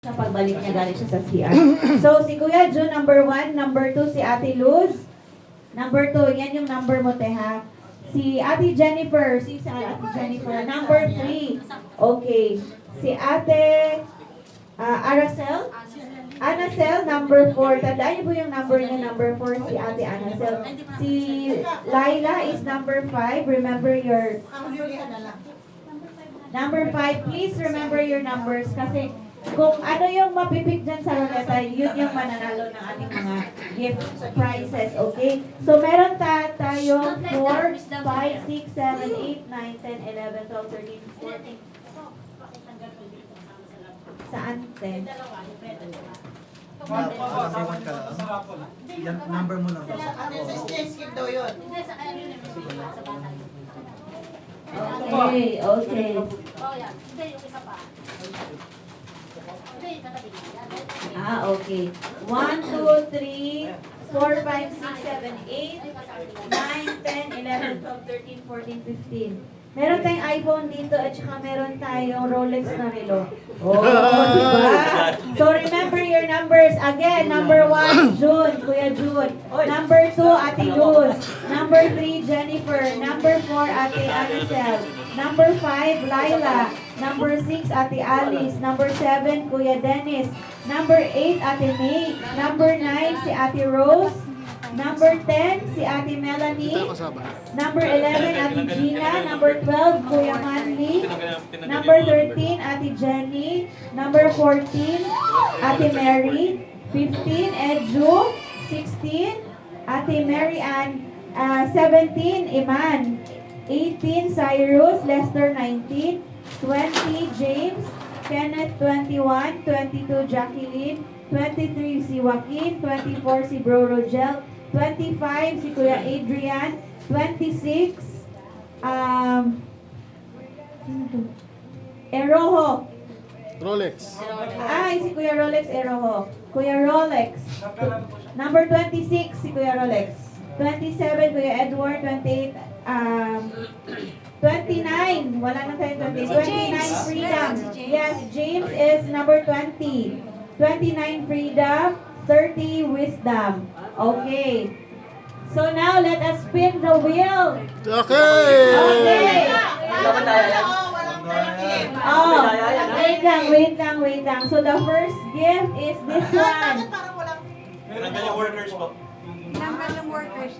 Sa pagbalik niya galing siya sa CR. So, si Kuya Jun, number 1. Number 2, si Ate Luz. Number 2, yan yung number mo, teha. Si Ate Jennifer. Si Ate Jennifer. Number 3. Okay. Si Ate Aracel. Anacel, number 4. Tandaan niyo po yung number niya, number 4, si Ate Anacel. Si Laila is number 5. Remember your... Number 5, please remember your numbers kasi kung ano yung mapipik dyan sa ruleta, yun yung mananalo ng ating mga gift prizes, okay? So, meron tayong 4, 5, 6, 7, 8, 9, 10, 11, 12, 13, 14. Saan? 10? Yan, number mo lang. Skip daw yun. Okay, okay. Okay. 1, 2, 3, 4, 5, 6, 7, 8, 9, 10, 11, 12, 13, 14, 15. Meron tayong iPhone dito at saka meron tayong Rolex na relo. Oh, diba? So remember your numbers. Again, number 1, June, Kuya June. Number 2, Ate Luz. Number 3, Jennifer. Number 4, Ate Anicel. Number 5, Laila. Number 6, Ate Alice. Number 7, Kuya Dennis. Number 8, Ate May. Number 9, si Ate Rose. Number 10, si Ate Melanie. Number 11, Ate Gina. Number 12, Kuya Manly. Number 13, Ate Jenny. Number 14, Ate Mary. 15, Edju. 16, Ate Mary Ann. 17, Iman. 18, Cyrus. Lester, 19. 20, James. Kenneth, 21. 22, Jacqueline. 23, si Joaquin. 24, si Bro Rogel. 25, si Kuya Adrian. 26, Eroho. Rolex. Ay, si Kuya Rolex Eroho. Kuya Rolex. Number 26, si Kuya Rolex. 27, Kuya Edward. 28, 29. Wala na tayo 20. 29, Freedom. Yes, James is number 20. 29, Freedom. 30, Wisdom. Okay. So now, let us spin the wheel. Okay! Okay. Oh, wait lang. So the first gift is this one. Nandun yung workers po.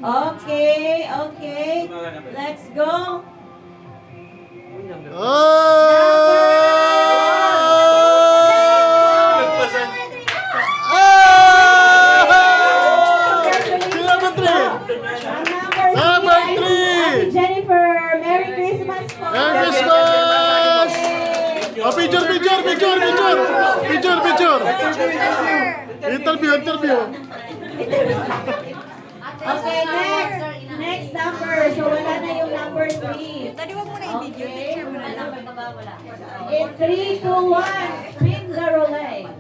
Okay. Let's go. Number 3. Jennifer, Merry Christmas po. Merry Christmas! Oh, picture! Interview! Okay, next number. So wala na yung number 3. Tadi wag mo na i-video, picture mo na lang. In 3, 2, 1, spin the roulette.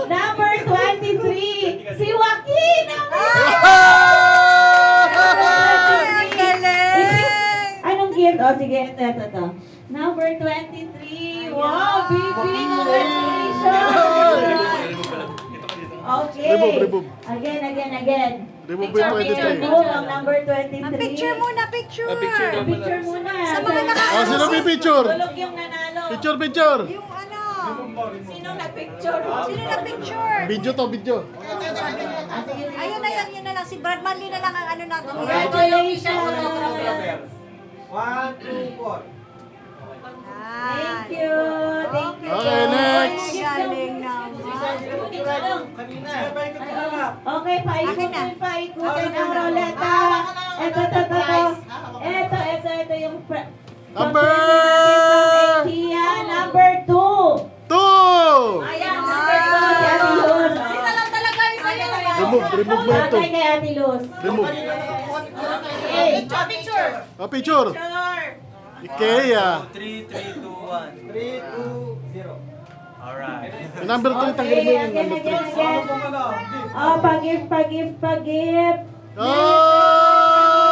Number 23, si Joaquin! Ang galing! Anong gift? Oh, sige, ito. Number 23. Wow, baby! Congratulations! Okay. Remove. Again. Remove yung Picture 23. mo ang number 23. Ang picture muna, picture! Picture muna. Sa mga Ah, sino may picture? Tulog yung nanalo. Picture! Yung ano? Sino nag-picture? Sino na picture? Video. Ah, sige. Ayun na yun na lang. Si Brad Manley na lang ang ano natin. Congratulations! 1, 2, 4. Thank you. Okay, next. Galing naman. Okay, paikutin ang roleta. Ito. Ito yung Number! IKEA, number 2. 2! Ayan, number 2 si Ate Luz. Remove mo ito. Okay, kay Ate Luz. Remove. Okay. Picture. Picture. Ikea. 3, 2, 1. 3, 2, 0. Alright. Yung number 3, tanggalin mo yung number 3. Oh, pag-gift. Oh!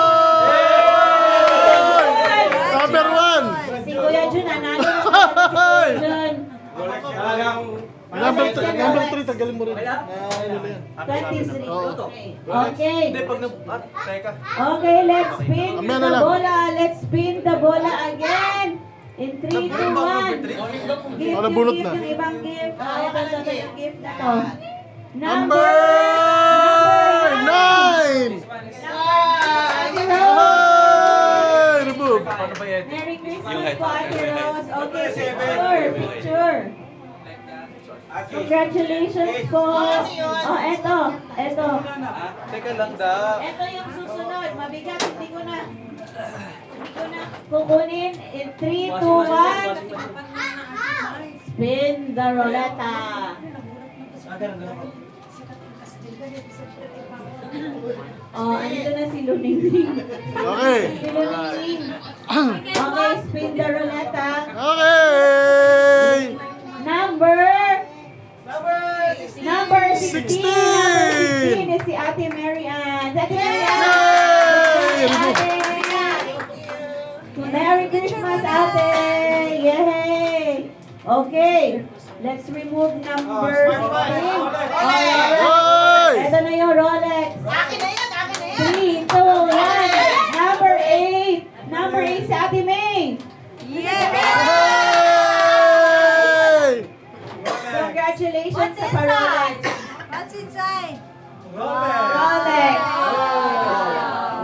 Number Pasensya na. 3, tagalin mo rin. Ah, ano ba yan? 23. Oo. Okay. Hindi, pag teka. Okay, let's spin Mamaya na the lang. bola. Let's spin the bola again. In 3, 2, 1. Gift, Oh, nabunot na. yung ibang gift. Ito yung gift na to. Number 9! Ay! Remove! Paano ba yan? Merry Christmas Yung head. po, Ate Rose. Okay, picture. Congratulations po. Oh, eto. Teka lang da. Ito yung susunod. Mabigat, hindi ko na kukunin. In 3, 2, 1. Spin the roulette. Oh, andito na si Luningning. Okay. Si Luningning. Okay, spin the roulette. Okay! Number 16. 16 is si Ate Mary Ann. Ate Mary Ann! Yay! Ate! Merry Christmas, Ate! Yay! Okay, let's remove number 3. Hoy! Ito na yung Rolex. Akin na yan, akin na yan. 3, 2, 1. Number 8. Number 8 si Ate May. Yeah! Hey! Congratulations What's sa Rolex. inside? What's inside? Rolex.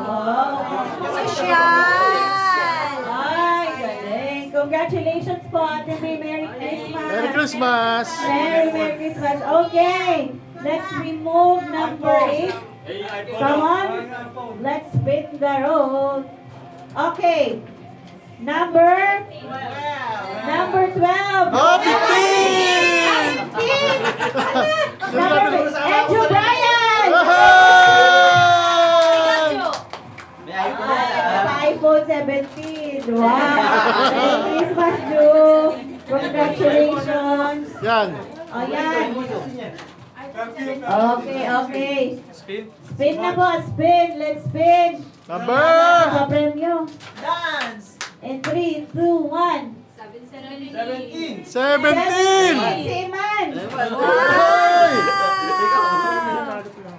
Wow. Social! Ay, galing. Congratulations po, Ate May. Merry Christmas. Merry Christmas! Merry Christmas. Okay. Let's remove number 8. Come on. Let's spin the roll. Okay. Number 12. Oh, 15! Number 15. Andrew Bryan. iPhone 17. Wow. Merry Christmas, Drew. Congratulations. Yan. O yan. Okay. Spin. Spin na po. Spin. Let's spin. Number! Papremyo. Dance. In 3, 2, 1. 17. 17! Si Iman. Hey!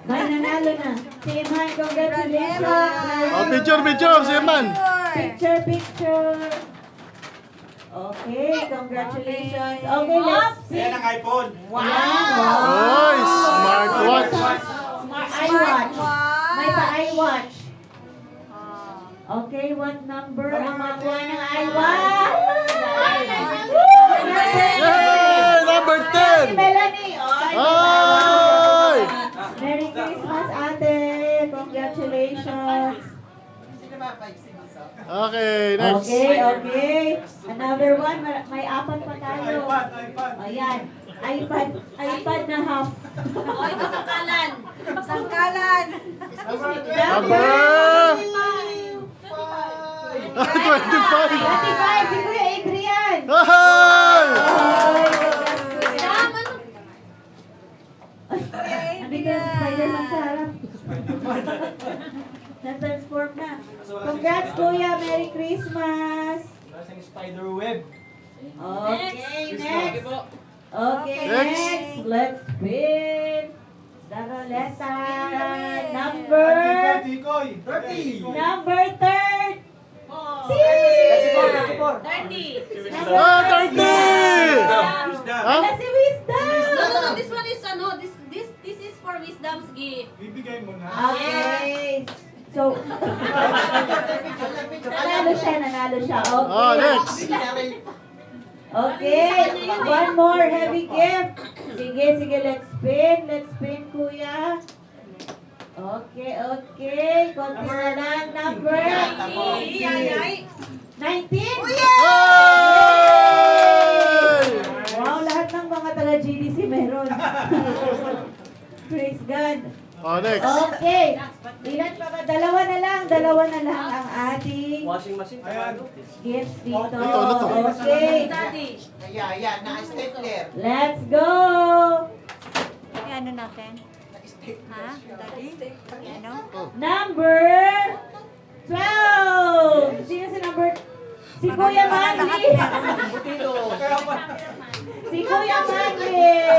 May nanalo na. Si Iman, congratulations. Oh, picture, si Man. Picture. Okay, congratulations. Okay, let's spin. Yan ang iPhone. Wow. Oy, smartwatch. Smart iWatch. May pa-iWatch. Okay, what number ang makuha ng iWatch? Yay! Number 10! Melanie. Ay! Merry Christmas, ate. Congratulations. Sino ba? 5, 6, Okay, next. Okay. Another one. May apat pa tayo. Ayan. iPad na half. Sangkalan! Number 25! 25. Si Kuya Adrian. Ay! Nandito yung Spider-Man sa harap. Na-transform na. Congrats, Kuya. Merry Christmas. Spider web. Okay, next. Okay, Next. next. Let's spin. The roulette. Number 30. Number 30. Ah, 30! Ha? Wala si Wisdom. No, this one is this is for wisdom's gift. Okay. So, nanalo siya. Okay. Oh, next. Okay. One more heavy gift. Sige, let's spin, kuya. Okay. Konti na lang. Number 19. Hey! Wow, lahat ng mga taga-GDC meron. Praise God. Oh, next. Okay. Ilan pa ba? Dalawa na lang ang ating Washing machine. gifts dito. Ito. Okay. Ayan, naka-stapler. Let's go. Ano natin? Ha? Daddy? Ano? Number 12. Sino si number? Si Kuya Mandy. Si Kuya Manley.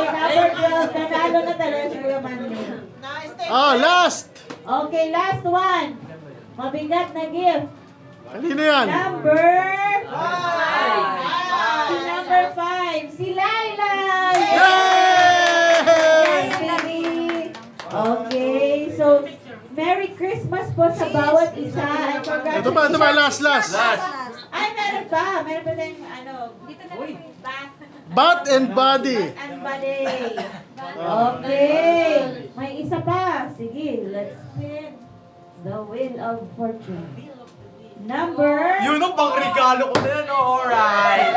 Number 12. Nanalo na talaga si Kuya Manley. Oh, last! Okay, last one. Mabigat na gift. Kanino yan? Number 5. Si number 5. Si Laila. Yay! Baby. Okay, so Merry Christmas po sa bawat isa. And Ito ba, last. Ay, meron pa. Meron pa tayong ano. Dito na lang. Back. Bat and body. And body. Okay. May isa pa. Sige, let's spin the wheel of fortune. Number... Yun ang pang regalo ko na yan, alright.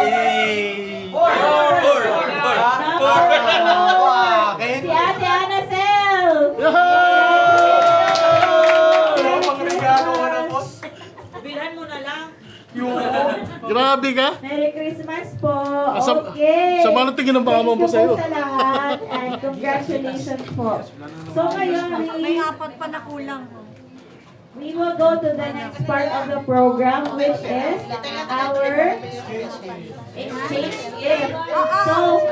Number 4. Si Ate Anacel. Yung pang regalo ko na, boss. Bilhan mo na lang. Grabe ka. Merry Christmas po. Sa- Okay. sa mga tingin ng baka mo po Thank you sa'yo. po sa lahat and congratulations po. So ngayon, May apat pa na kulang. we will go to the next part of the program, which is our exchange gift. So,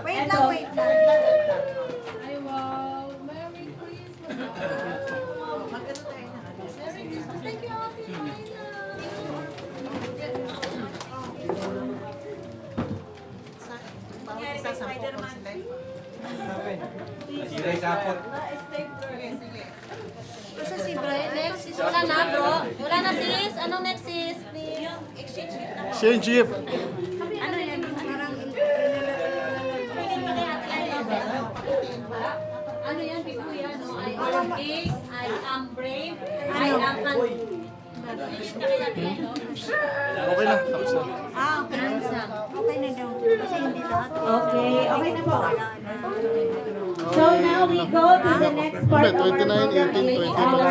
Wait lang. Ay, wow. Merry Christmas. Merry Christmas. Thank you, Ate Bawat isa 10 sila. Nasira yung sapot. Basta si Brian. Brian. Next is wala na, bro. Wala na, sis. Anong next, sis? Please. Exchange gift na. Exchange gift. Ano yan? Parang Ano yan, Pikuya? No? I am big, I am brave, I am Okay na, tapos na. Okay na daw. Kasi hindi lahat. okay na po. Wala na. So now we go to the next part of our 29, program 18, is 20. our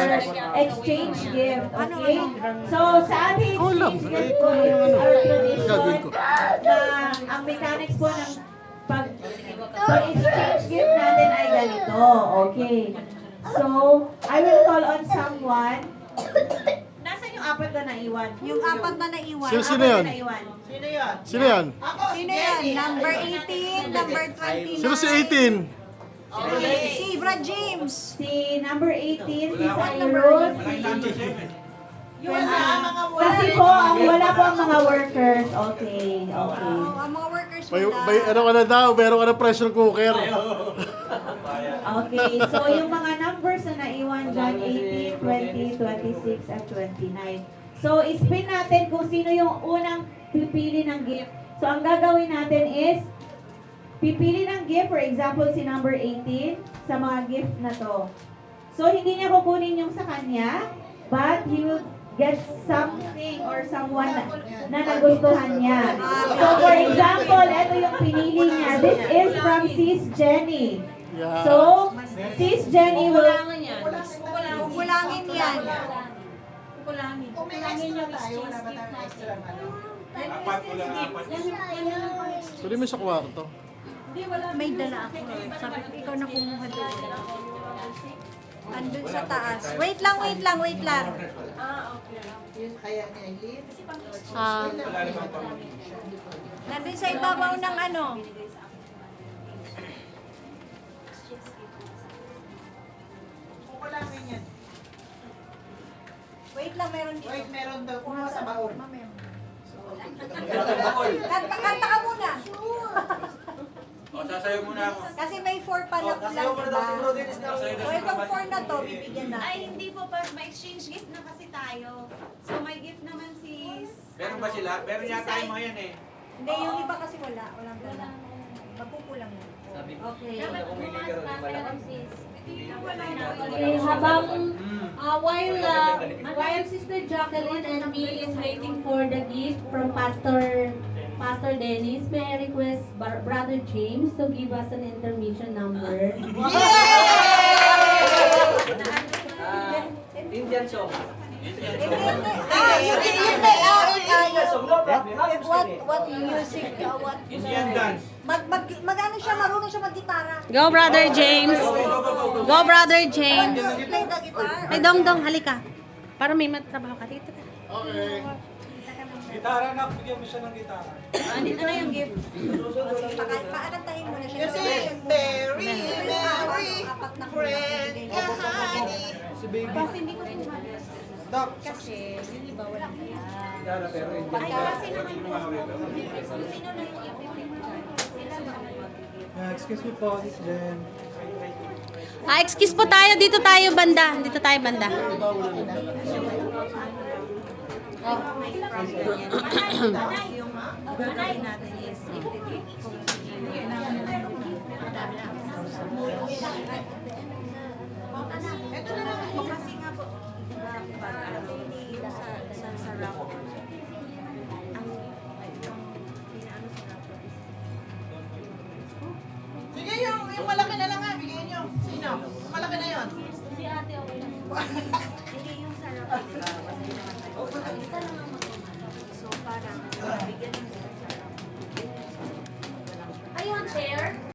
exchange gift. Okay? So sa ating lang. exchange gift po is our Gagawin tradition ko. na ang mechanics po ng pag so exchange gift natin ay ganito. Okay. So I will call on someone. Nasaan yung apat na naiwan? Yung apat na naiwan. Sino Apat yan? na naiwan. Sino yun? Sino yan? Sino yan? Number 18, number 29. Sino si 18? Si Brad James. Si number 18, si Cyrus, kasi po, wala po ang mga workers. Okay. Oh, ang mga workers May ano ka na daw, meron ka na pressure cooker. Okay, so yung mga numbers na naiwan dyan, 18, 20, 26, at 29. So, spin natin kung sino yung unang pipili ng gift. So, ang gagawin natin is, pipili ng gift, for example, si number 18, sa mga gift na to. So, hindi niya kukunin yung sa kanya, but he will get something or someone na nagustuhan niya. So, for example, ito yung pinili niya. This is from Sis Jenny. Yeah. So, Sis Jenny will... Kukulangan yan. Kukulangin yan. Kukulangin. Kung may extra tayo, wala ba tayong extra ano? Pwede mo sa kwarto. May dala ako. Sabi ko, ikaw na kumuha doon. Andun sa taas. Wait lang. Kaya ni Aileen. Nandun sa ibabaw ng ano. Kukulangin yan. Wait lang, meron dito. Wait, meron daw. Kumuha sa baon. Mamaya. Kanta ka muna. O, sasayo muna ako. Kasi may 4 pa na kulang, diba? O itong 4 na to, bibigyan natin. Ay, hindi po pa. Ma-exchange gift na kasi tayo. So, may gift naman si... Meron ba sila? Meron yata yung mga yan eh. Hindi, yung iba kasi wala. Walang dala. Magkukulang na. Okay. Okay, habang while Sister Jacqueline and me is waiting for the gift from Pastor Dennis, may I request Brother James to give us an intermission number. Indian song. What music? What? Indian dance. Mag-ano siya, marunong siya mag-gitara. Go, Brother James! Go, Brother James! Play the guitar. Ay, Dong, halika. Para may matrabaho ka dito. Okay. Gitara na, bigyan mo siya ng gitara. Andito na yung gift. Pakantahin mo na siya. Kasi very, very friend ka, honey. Si baby. Kasi hindi ko po malas. Doc, Kasi, yung iba walang kaya. pero hindi. Ay, kasi naman po. Sino na yung ipipin mo dyan? Sila lang. Excuse me po, Miss Jen. Excuse po tayo. Dito tayo banda. Dito tayo banda. Yung manay natin is ipipin. Ito na lang po kasi nga po, pag hindi sa rock